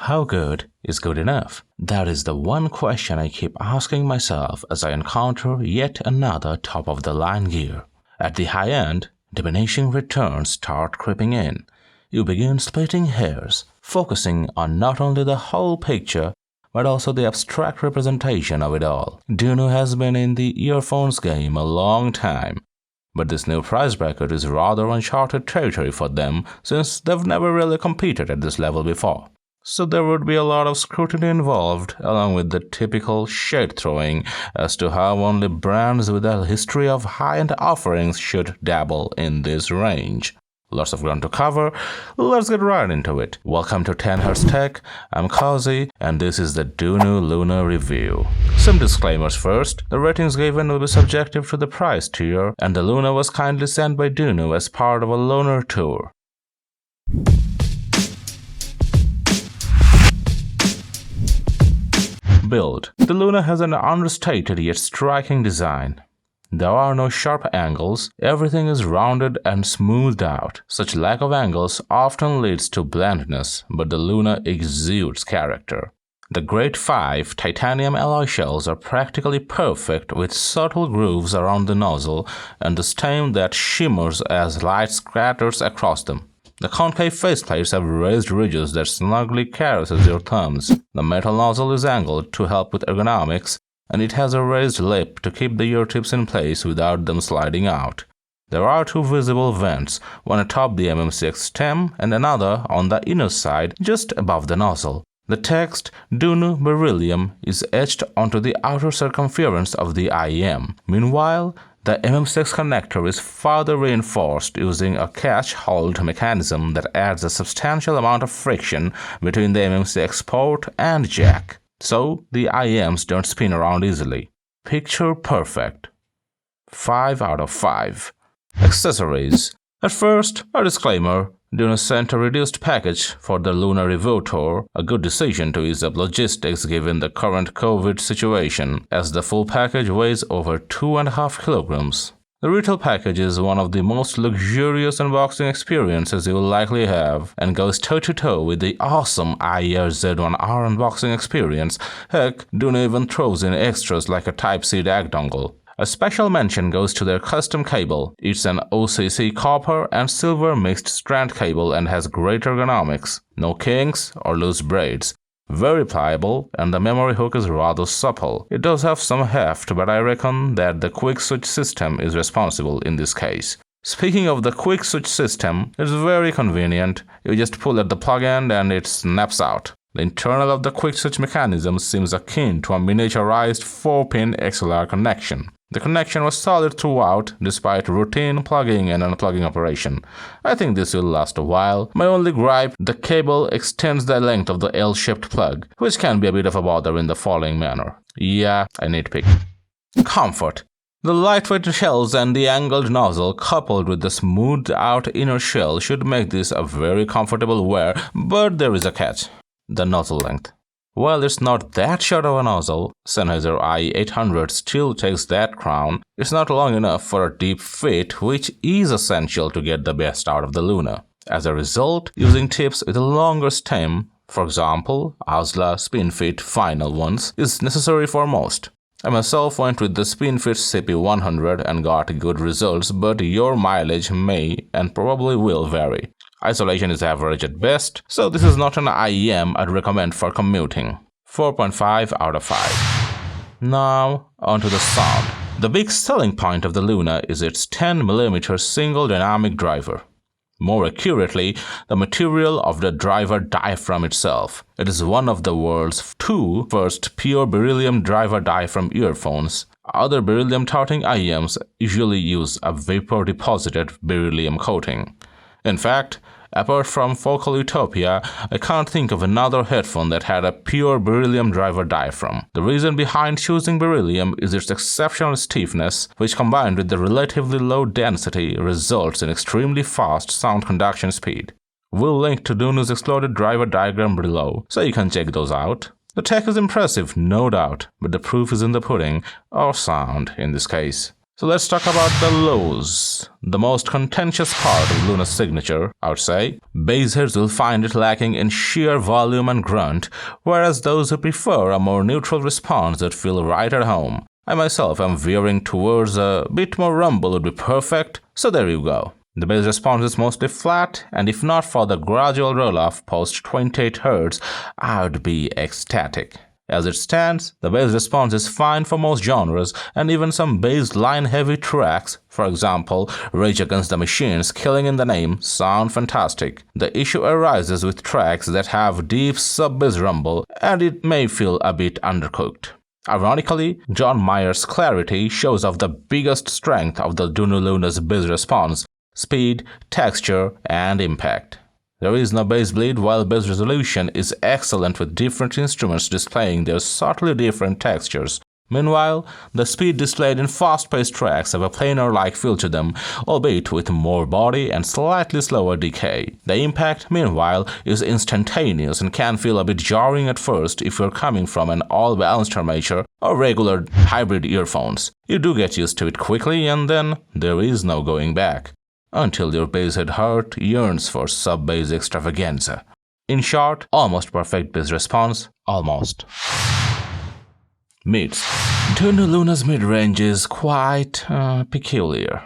How good is good enough? That is the one question I keep asking myself as I encounter yet another top-of-the-line gear. At the high end, diminishing returns start creeping in. You begin splitting hairs, focusing on not only the whole picture but also the abstract representation of it all. Duno has been in the earphones game a long time, but this new price bracket is rather uncharted territory for them since they've never really competed at this level before. So there would be a lot of scrutiny involved, along with the typical shade-throwing as to how only brands with a history of high-end offerings should dabble in this range. Lots of ground to cover, let's get right into it. Welcome to 10Hz Tech, I'm Kazi, and this is the Duno Luna review. Some disclaimers first, the ratings given will be subjective to the price tier, and the Luna was kindly sent by Duno as part of a loaner tour. Build. The Luna has an understated yet striking design. There are no sharp angles, everything is rounded and smoothed out. Such lack of angles often leads to blandness, but the Luna exudes character. The Grade 5 titanium alloy shells are practically perfect with subtle grooves around the nozzle and the stem that shimmers as light scatters across them. The concave faceplates have raised ridges that snugly caresses your thumbs. The metal nozzle is angled to help with ergonomics, and it has a raised lip to keep the ear tips in place without them sliding out. There are two visible vents, one atop the MM6 stem and another on the inner side just above the nozzle. The text Duno Beryllium is etched onto the outer circumference of the IEM. Meanwhile, the MM6 connector is further reinforced using a catch-hold mechanism that adds a substantial amount of friction between the MM6 port and jack, so the IEMs don't spin around easily. Picture perfect. 5 out of 5. Accessories. At first, a disclaimer. Duno sent a reduced package for the Luna review tour, a good decision to ease up logistics given the current COVID situation, as the full package weighs over 2.5 kilograms. The retail package is one of the most luxurious unboxing experiences you will likely have and goes toe-to-toe with the awesome IER Z1R unboxing experience. Heck, Duno even throws in extras like a Type-C DAC dongle. A special mention goes to their custom cable. It's an OCC copper and silver mixed strand cable and has great ergonomics. No kinks or loose braids. Very pliable, and the memory hook is rather supple. It does have some heft, but I reckon that the quick switch system is responsible in this case. Speaking of the quick switch system, it's very convenient. You just pull at the plug end and it snaps out. The internal of the quick switch mechanism seems akin to a miniaturized 4-pin XLR connection. The connection was solid throughout, despite routine plugging and unplugging operation. I think this will last a while. My only gripe, the cable extends the length of the L-shaped plug, which can be a bit of a bother in the following manner. Yeah, I nitpick. Comfort. The lightweight shells and the angled nozzle coupled with the smoothed out inner shell should make this a very comfortable wear, but there is a catch. The nozzle length. While it's not that short of a nozzle, Sennheiser IE800 still takes that crown. It's not long enough for a deep fit, which is essential to get the best out of the Luna. As a result, using tips with a longer stem, for example, ASLA SpinFit final ones, is necessary for most. I myself went with the SpinFit CP100 and got good results, but your mileage may and probably will vary. Isolation is average at best, so this is not an IEM I'd recommend for commuting. 4.5 out of 5. Now, onto the sound. The big selling point of the Luna is its 10mm single dynamic driver. More accurately, the material of the driver diaphragm itself. It is one of the world's two first pure beryllium driver diaphragm earphones. Other beryllium-touting IEMs usually use a vapor-deposited beryllium coating. In fact, apart from Focal Utopia, I can't think of another headphone that had a pure beryllium driver diaphragm. The reason behind choosing beryllium is its exceptional stiffness, which combined with the relatively low density results in extremely fast sound conduction speed. We'll link to Duno's exploded driver diagram below, so you can check those out. The tech is impressive, no doubt, but the proof is in the pudding, or sound in this case. So let's talk about the lows. The most contentious part of Luna's signature, I would say. Bassheads will find it lacking in sheer volume and grunt, whereas those who prefer a more neutral response that feel right at home. I myself am veering towards a bit more rumble would be perfect, so there you go. The bass response is mostly flat, and if not for the gradual roll-off post 28 Hz, I would be ecstatic. As it stands, the bass response is fine for most genres, and even some bass line-heavy tracks, for example, Rage Against the Machine's Killing in the Name, sound fantastic. The issue arises with tracks that have deep sub-bass rumble, and it may feel a bit undercooked. Ironically, John Mayer's clarity shows off the biggest strength of the Dunu Luna's bass response: speed, texture, and impact. There is no bass bleed, while bass resolution is excellent with different instruments displaying their subtly different textures. Meanwhile, the speed displayed in fast-paced tracks have a planar-like feel to them, albeit with more body and slightly slower decay. The impact, meanwhile, is instantaneous and can feel a bit jarring at first if you're coming from an all-balanced armature or regular hybrid earphones. You do get used to it quickly, and then there is no going back, until your basshead heart yearns for sub-bass extravaganza. In short, almost perfect bass response, almost. Mids. Dunu Luna's mid-range is quite peculiar.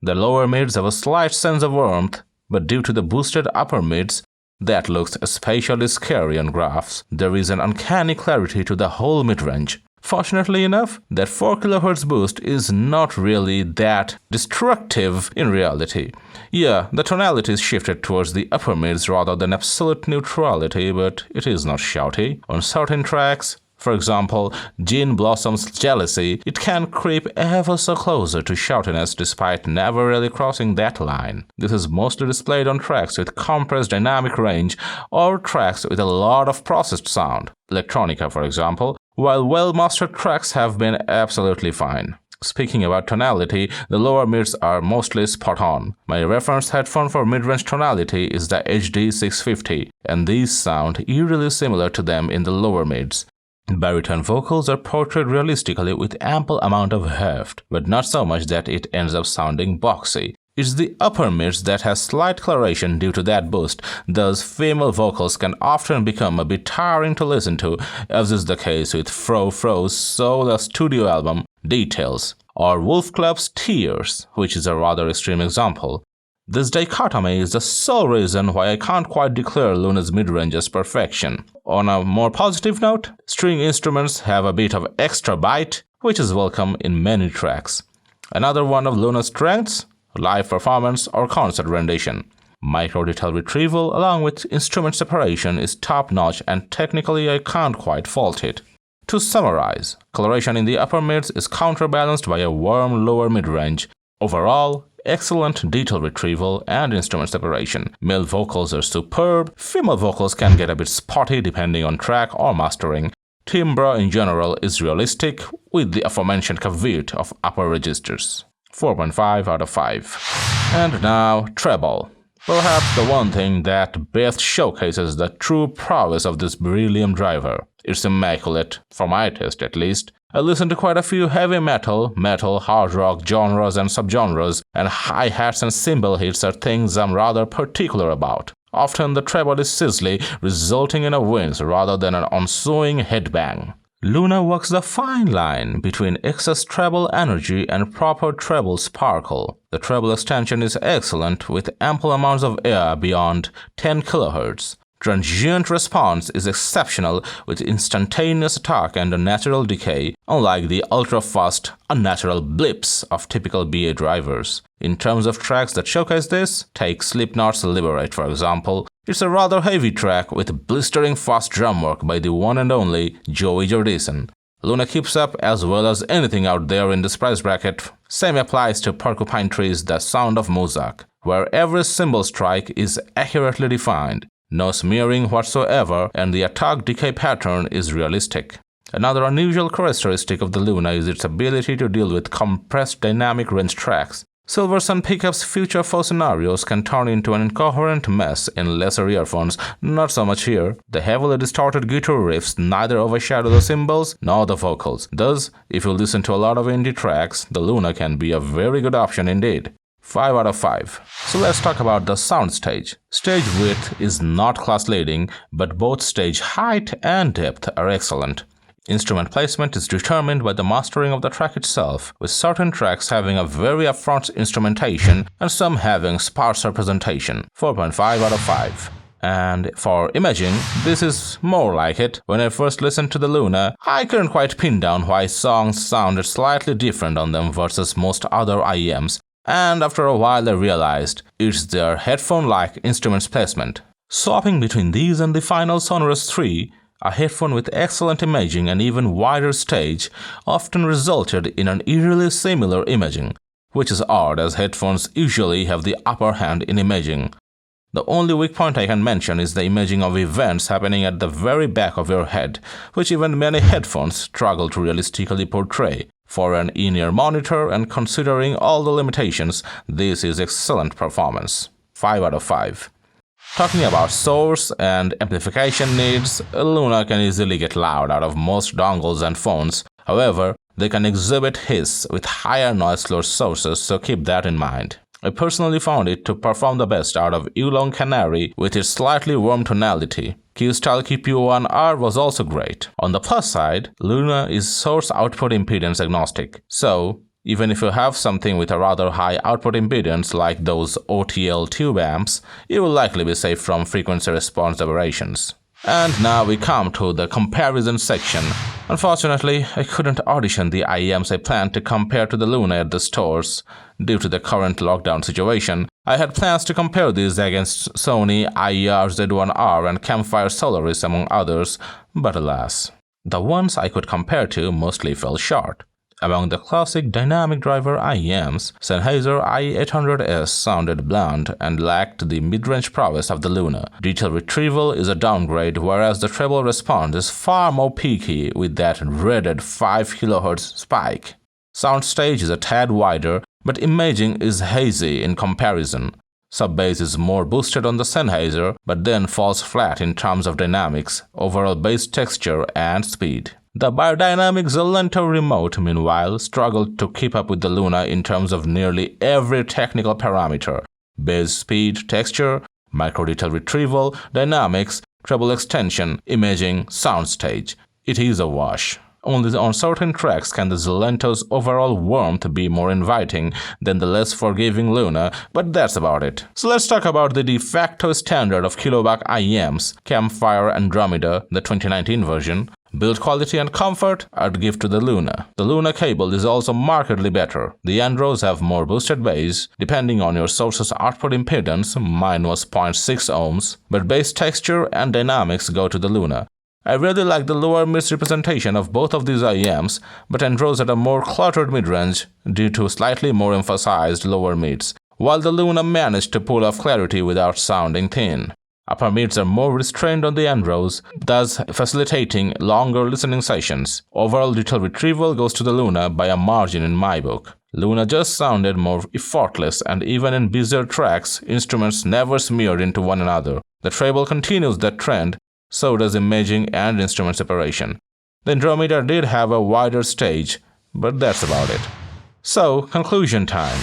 The lower mids have a slight sense of warmth, but due to the boosted upper mids, that looks especially scary on graphs. There is an uncanny clarity to the whole mid-range. Fortunately enough, that 4 kHz boost is not really that destructive in reality. Yeah, the tonality is shifted towards the upper mids rather than absolute neutrality, but it is not shouty. On certain tracks, for example, Gin Blossom's Jealousy, it can creep ever so closer to shoutiness despite never really crossing that line. This is mostly displayed on tracks with compressed dynamic range or tracks with a lot of processed sound, Electronica for example, while well-mastered tracks have been absolutely fine. Speaking about tonality, the lower mids are mostly spot on. My reference headphone for mid-range tonality is the HD650, and these sound eerily similar to them in the lower mids. Baritone vocals are portrayed realistically with ample amount of heft, but not so much that it ends up sounding boxy. It's the upper mids that has slight coloration due to that boost, thus female vocals can often become a bit tiring to listen to, as is the case with Fro Fro's solo studio album, Details, or Wolf Club's Tears, which is a rather extreme example. This dichotomy is the sole reason why I can't quite declare Luna's mid-range as perfection. On a more positive note, string instruments have a bit of extra bite, which is welcome in many tracks. Another one of Luna's strengths? Live performance or concert rendition. Micro-detail retrieval along with instrument separation is top-notch, and technically I can't quite fault it. To summarize, coloration in the upper mids is counterbalanced by a warm lower mid-range. Overall, excellent detail retrieval and instrument separation. Male vocals are superb, female vocals can get a bit spotty depending on track or mastering. Timbre in general is realistic, with the aforementioned caveat of upper registers. 4.5 out of 5. And now, treble. Perhaps the one thing that best showcases the true prowess of this beryllium driver. It's immaculate, for my taste at least. I listen to quite a few heavy metal, hard rock genres and subgenres, and hi-hats and cymbal hits are things I'm rather particular about. Often the treble is sizzly, resulting in a whinge rather than an ensuing headbang. Luna walks the fine line between excess treble energy and proper treble sparkle. The treble extension is excellent with ample amounts of air beyond 10 kHz. Transient response is exceptional with instantaneous attack and a natural decay, unlike the ultra-fast, unnatural blips of typical BA drivers. In terms of tracks that showcase this, take Slipknot's Liberate for example. It's a rather heavy track with blistering fast drum work by the one and only Joey Jordison. Luna keeps up as well as anything out there in this price bracket. Same applies to Porcupine Tree's The Sound of Muzak, where every cymbal strike is accurately defined. No smearing whatsoever, and the attack decay pattern is realistic. Another unusual characteristic of the Luna is its ability to deal with compressed dynamic range tracks. Silversun Pickup's future-for scenarios can turn into an incoherent mess in lesser earphones, not so much here. The heavily distorted guitar riffs neither overshadow the cymbals nor the vocals. Thus, if you listen to a lot of indie tracks, the Luna can be a very good option indeed. 5 out of 5. So let's talk about the soundstage. Stage width is not class-leading, but both stage height and depth are excellent. Instrument placement is determined by the mastering of the track itself, with certain tracks having a very upfront instrumentation and some having sparse representation. 4.5 out of 5. And for imaging, this is more like it. When I first listened to the Luna, I couldn't quite pin down why songs sounded slightly different on them versus most other IEMs, and after a while I realized it's their headphone-like instruments placement. Swapping between these and the final Sonorous 3, a headphone with excellent imaging and even wider stage often resulted in an eerily similar imaging, which is odd as headphones usually have the upper hand in imaging. The only weak point I can mention is the imaging of events happening at the very back of your head, which even many headphones struggle to realistically portray. For an in-ear monitor and considering all the limitations, this is excellent performance. 5 out of 5. Talking about source and amplification needs, Luna can easily get loud out of most dongles and phones. However, they can exhibit hiss with higher noise floor sources, so keep that in mind. I personally found it to perform the best out of Yulong Canary with its slightly warm tonality. Q-Style QPO-1R was also great. On the plus side, Luna is source output impedance agnostic, so even if you have something with a rather high output impedance like those OTL tube amps, you will likely be safe from frequency response aberrations. And now we come to the comparison section. Unfortunately, I couldn't audition the IEMs I planned to compare to the Luna at the stores. Due to the current lockdown situation, I had plans to compare these against Sony IER Z1R and Campfire Solaris among others, but alas, the ones I could compare to mostly fell short. Among the classic dynamic driver IEMs, Sennheiser i800S sounded bland and lacked the mid-range prowess of the Luna. Detail retrieval is a downgrade, whereas the treble response is far more peaky with that dreaded 5 kHz spike. Soundstage is a tad wider, but imaging is hazy in comparison. Sub-bass is more boosted on the Sennheiser, but then falls flat in terms of dynamics, overall bass texture, and speed. The biodynamic Zolento remote, meanwhile, struggled to keep up with the Luna in terms of nearly every technical parameter: bass speed, texture, micro-detail retrieval, dynamics, treble extension, imaging, soundstage. It is a wash. Only on certain tracks can the Zolento's overall warmth be more inviting than the less forgiving Luna, but that's about it. So let's talk about the de facto standard of kilowatt IEMs, Campfire Andromeda, the 2019 version. Build quality and comfort I'd give to the Luna. The Luna cable is also markedly better. The Andros have more boosted bass, depending on your source's output impedance. Mine was 0.6 ohms, but bass texture and dynamics go to the Luna. I really like the lower mids representation of both of these IEMs, but Andros had a more cluttered mid-range due to slightly more emphasized lower mids, while the Luna managed to pull off clarity without sounding thin. Upper mids are more restrained on the Andros, thus facilitating longer listening sessions. Overall detail retrieval goes to the Luna by a margin in my book. Luna just sounded more effortless, and even in busier tracks, instruments never smeared into one another. The treble continues that trend, so does imaging and instrument separation. The Andromeda did have a wider stage, but that's about it. So, conclusion time.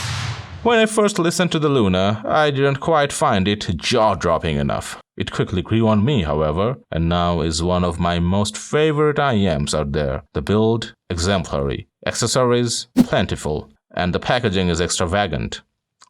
When I first listened to the Luna, I didn't quite find it jaw-dropping enough. It quickly grew on me, however, and now is one of my most favorite IEMs out there. The build, exemplary, accessories, plentiful, and the packaging is extravagant.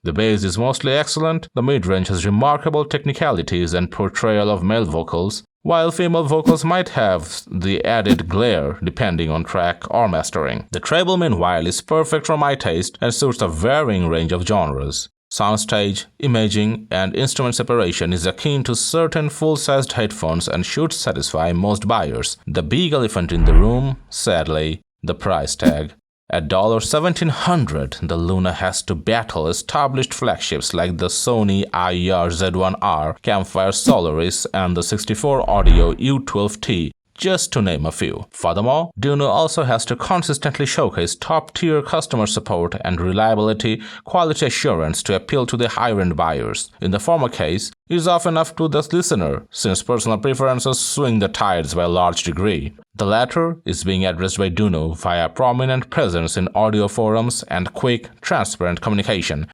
The bass is mostly excellent, the mid-range has remarkable technicalities and portrayal of male vocals, while female vocals might have the added glare depending on track or mastering. The treble, meanwhile, is perfect for my taste and suits a varying range of genres. Soundstage, imaging, and instrument separation is akin to certain full-sized headphones and should satisfy most buyers. The big elephant in the room, sadly, the price tag. At $1,700, the Luna has to battle established flagships like the Sony IER Z1R, Campfire Solaris, and the 64 Audio U12T. just to name a few. Furthermore, Duno also has to consistently showcase top-tier customer support and reliability quality assurance to appeal to the higher-end buyers. In the former case, it is often up to the listener, since personal preferences swing the tides by a large degree. The latter is being addressed by Duno via prominent presence in audio forums and quick, transparent communication.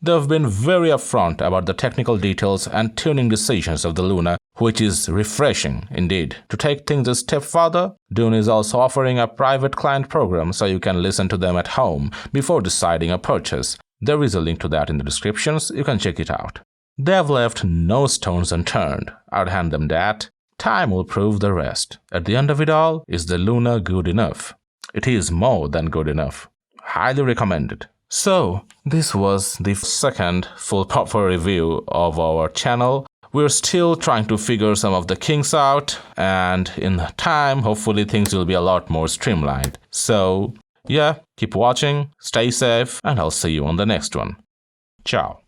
They have been very upfront about the technical details and tuning decisions of the Luna, which is refreshing indeed. To take things a step further, Duno is also offering a private client program so you can listen to them at home before deciding a purchase. There is a link to that in the descriptions, you can check it out. They have left no stones unturned. I'd hand them that. Time will prove the rest. At the end of it all, is the Luna good enough? It is more than good enough. Highly recommended. So, this was the second full proper review of our channel. We're still trying to figure some of the kinks out, and in time, hopefully things will be a lot more streamlined. So, yeah, keep watching, stay safe, and I'll see you on the next one. Ciao.